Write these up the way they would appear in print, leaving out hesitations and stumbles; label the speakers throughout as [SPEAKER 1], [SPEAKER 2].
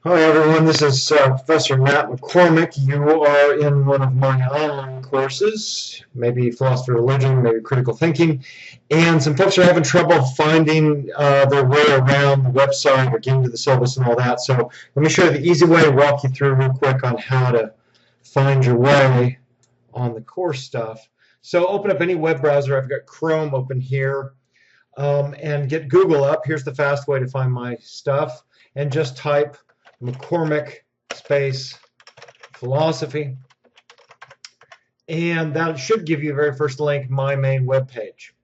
[SPEAKER 1] Hi everyone, this is Professor Matt McCormick. You are in one of my online courses, maybe philosophy of religion, maybe critical thinking, and some folks are having trouble finding their way around the website or getting to the syllabus and all that. So let me show you the easy way to walk you through real quick on how to find your way on the course stuff. So open up any web browser. I've got Chrome open here, and get Google up. Here's the fast way to find my stuff, and just type McCormick space philosophy, and that should give you the very first link, my main web page.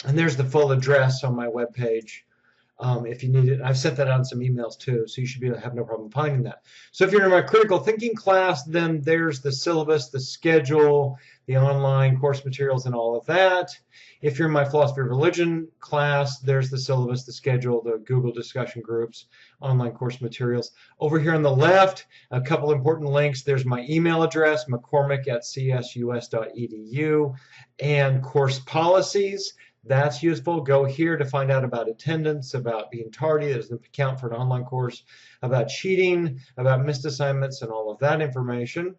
[SPEAKER 1] And there's the full address on my web page if you need it. I've sent that out in some emails too, so you should be able to have no problem finding that. So if you're in my critical thinking class, then there's the syllabus, the schedule, the online course materials, and all of that. If you're in my philosophy of religion class, there's the syllabus, the schedule, the Google discussion groups, online course materials. Over here on the left, a couple important links. There's my email address, mccormick@csus.edu, and course policies. That's useful. Go here to find out about attendance, about being tardy, that doesn't count for an online course, about cheating, about missed assignments, and all of that information.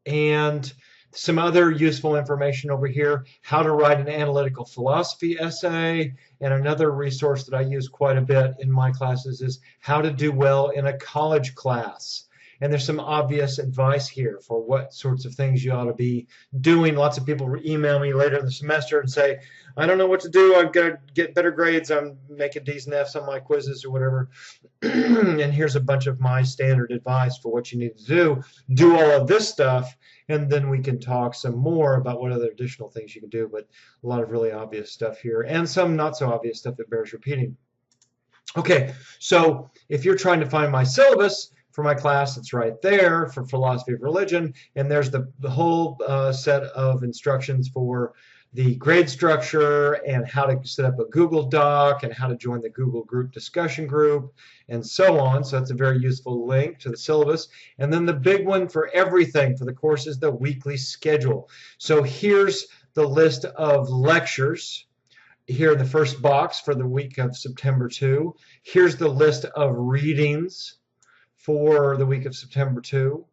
[SPEAKER 1] And some other useful information over here, how to write an analytical philosophy essay, and another resource that I use quite a bit in my classes is how to do well in a college class. And there's some obvious advice here for what sorts of things you ought to be doing. Lots of people email me later in the semester and say, I don't know what to do. I've got to get better grades. I'm making D's and F's on my quizzes or whatever. And here's a bunch of my standard advice for what you need to do. Do all of this stuff, and then we can talk some more about what other additional things you can do. But a lot of really obvious stuff here, and some not so obvious stuff that bears repeating. Okay, so if you're trying to find my syllabus for my class, it's right there for philosophy of religion, and there's the whole set of instructions for the grade structure and how to set up a Google Doc and how to join the Google group discussion group and so on. So that's a very useful link to the syllabus. And then the big one for everything for the course is the weekly schedule. So here's the list of lectures here in the first box for the week of September 2. Here's the list of readings for the week of September 2.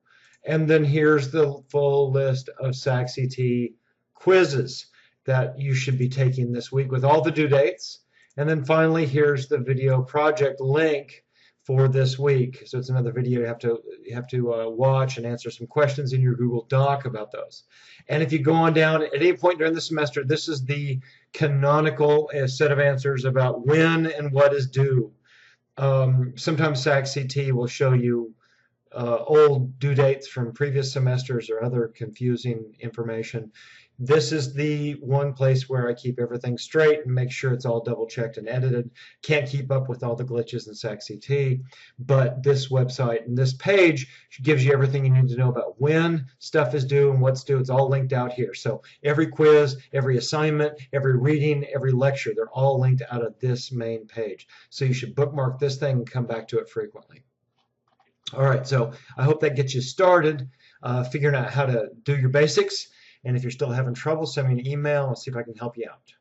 [SPEAKER 1] And then here's the full list of SAC-CT quizzes that you should be taking this week with all the due dates. And then finally, here's the video project link for this week. So it's another video you have to watch and answer some questions in your Google Doc about those. And if you go on down at any point during the semester, this is the canonical set of answers about when and what is due. Sometimes SAC-CT will show you old due dates from previous semesters or other confusing information. This is the one place where I keep everything straight and make sure it's all double checked and edited. Can't keep up with all the glitches in SAC-CT, but this website and this page gives you everything you need to know about when stuff is due and what's due. It's all linked out here. So every quiz, every assignment, every reading, every lecture, they're all linked out of this main page. So you should bookmark this thing and come back to it frequently. All right, so I hope that gets you started figuring out how to do your basics. And if you're still having trouble, send me an email. I'll see if I can help you out.